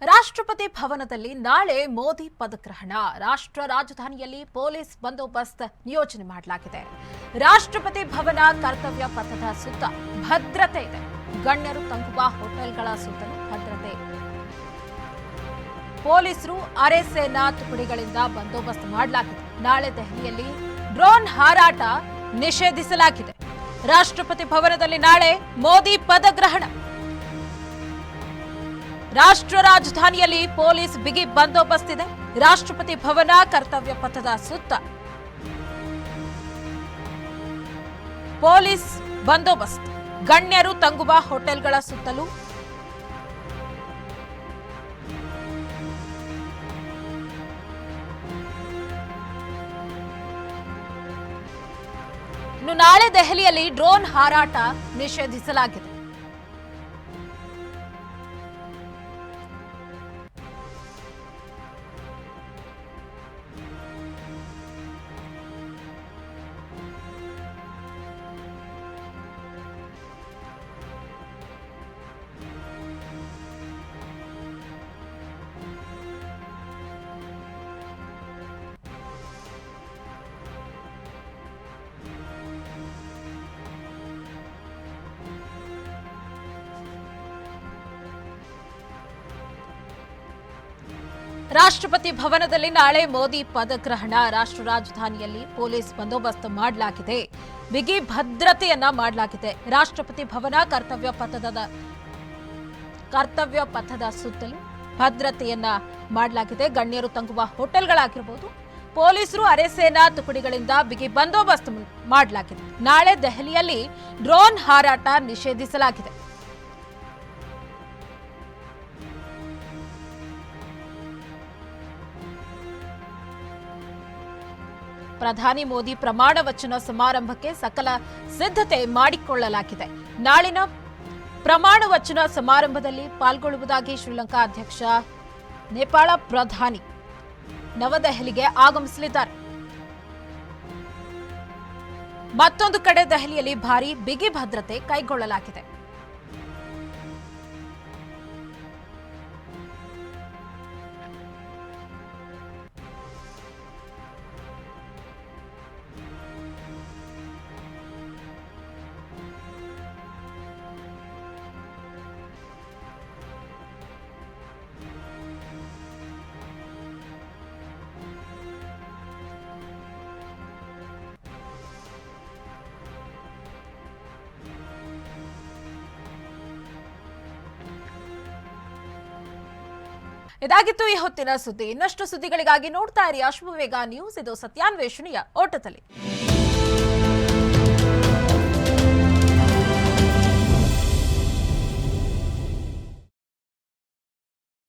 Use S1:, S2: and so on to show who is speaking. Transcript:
S1: ರಾಷ್ಟ್ರಪತಿ ಭವನದಲ್ಲಿ ನಾಳೆ ಮೋದಿ ಪದಗ್ರಹಣ. ರಾಷ್ಟ್ರ ರಾಜಧಾನಿಯಲ್ಲಿ ಪೊಲೀಸ್ ಬಂದೋಬಸ್ತ್ ನಿಯೋಜನೆ ಮಾಡಲಾಗಿದೆ. ರಾಷ್ಟ್ರಪತಿ ಭವನ ಕರ್ತವ್ಯ ಪಥದ ಸುತ್ತ ಭದ್ರತೆ ಇದೆ. ಗಣ್ಯರು ತಂಗುವ ಹೋಟೆಲ್ಗಳ ಸುತ್ತಲೂ ಭದ್ರತೆ. ಪೊಲೀಸರು ಅರೆ ಸೇನಾ ತುಕಡಿಗಳಿಂದ ಬಂದೋಬಸ್ತ್ ಮಾಡಲಾಗಿದೆ. ನಾಳೆ ದೆಹಲಿಯಲ್ಲಿ ಡ್ರೋನ್ ಹಾರಾಟ ನಿಷೇಧಿಸಲಾಗಿದೆ. ರಾಷ್ಟ್ರಪತಿ ಭವನದಲ್ಲಿ ನಾಳೆ ಮೋದಿ ಪದಗ್ರಹಣ. ರಾಷ್ಟ್ರ ರಾಜಧಾನಿಯಲ್ಲಿ ಪೊಲೀಸ್ ಬಿಗಿ ಬಂದೋಬಸ್ತ್ ಇದೆ. ರಾಷ್ಟ್ರಪತಿ ಭವನ ಕರ್ತವ್ಯ ಪಥದ ಸುತ್ತ ಪೊಲೀಸ್ ಬಂದೋಬಸ್ತ್. ಗಣ್ಯರು ತಂಗುವ ಹೋಟೆಲ್ಗಳ ಸುತ್ತಲೂ ಇನ್ನು ನಾಳೆ ದೆಹಲಿಯಲ್ಲಿ ಡ್ರೋನ್ ಹಾರಾಟ ನಿಷೇಧಿಸಲಾಗಿದೆ. ರಾಷ್ಟ್ರಪತಿ ಭವನದಲ್ಲಿ ನಾಳೆ ಮೋದಿ ಪದಗ್ರಹಣ. ರಾಷ್ಟ್ರ ರಾಜಧಾನಿಯಲ್ಲಿ ಪೊಲೀಸ್ ಬಂದೋಬಸ್ತ್ ಮಾಡಲಾಗಿದೆ. ಬಿಗಿ ಭದ್ರತೆಯನ್ನ ಮಾಡಲಾಗಿದೆ. ರಾಷ್ಟ್ರಪತಿ ಭವನ ಕರ್ತವ್ಯ ಪಥದ ಸುತ್ತಲೂ ಭದ್ರತೆಯನ್ನ ಮಾಡಲಾಗಿದೆ. ಗಣ್ಯರು ತಂಗುವ ಹೋಟೆಲ್ಗಳಾಗಿರಬಹುದು. ಪೊಲೀಸರು ಅರೆ ಸೇನಾ ತುಕಡಿಗಳಿಂದ ಬಿಗಿ ಬಂದೋಬಸ್ತ್ ಮಾಡಲಾಗಿದೆ. ನಾಳೆ ದೆಹಲಿಯಲ್ಲಿ ಡ್ರೋನ್ ಹಾರಾಟ ನಿಷೇಧಿಸಲಾಗಿದೆ. ಪ್ರಧಾನಿ ಮೋದಿ ಪ್ರಮಾಣ ವಚನ ಸಮಾರಂಭಕ್ಕೆ ಸಕಲ ಸಿದ್ಧತೆ ಮಾಡಿಕೊಳ್ಳಲಾಗಿದೆ. ನಾಳಿನ ಪ್ರಮಾಣ ವಚನ ಸಮಾರಂಭದಲ್ಲಿ ಪಾಲ್ಗೊಳ್ಳುವುದಾಗಿ ಶ್ರೀಲಂಕಾ ಅಧ್ಯಕ್ಷ ನೇಪಾಳ ಪ್ರಧಾನಿ ನವದೆಹಲಿಗೆ ಆಗಮಿಸಲಿದ್ದಾರೆ. ಮತ್ತೊಂದು ಕಡೆ ದೆಹಲಿಯಲ್ಲಿ ಭಾರೀ ಬಿಗಿ ಭದ್ರತೆ ಕೈಗೊಳ್ಳಲಾಗಿದೆ. ಇದಾಗಿತ್ತು ಈ ಹೊತ್ತಿನ ಸುದ್ದಿ. ಇನ್ನಷ್ಟು ಸುದ್ದಿಗಳಿಗಾಗಿ ನೋಡ್ತಾ ಇರಿ ಅಶ್ವವೇಗ ನ್ಯೂಸ್. ಇದು ಸತ್ಯಾನ್ವೇಷಣೆಯ ಓಟದಲ್ಲಿ.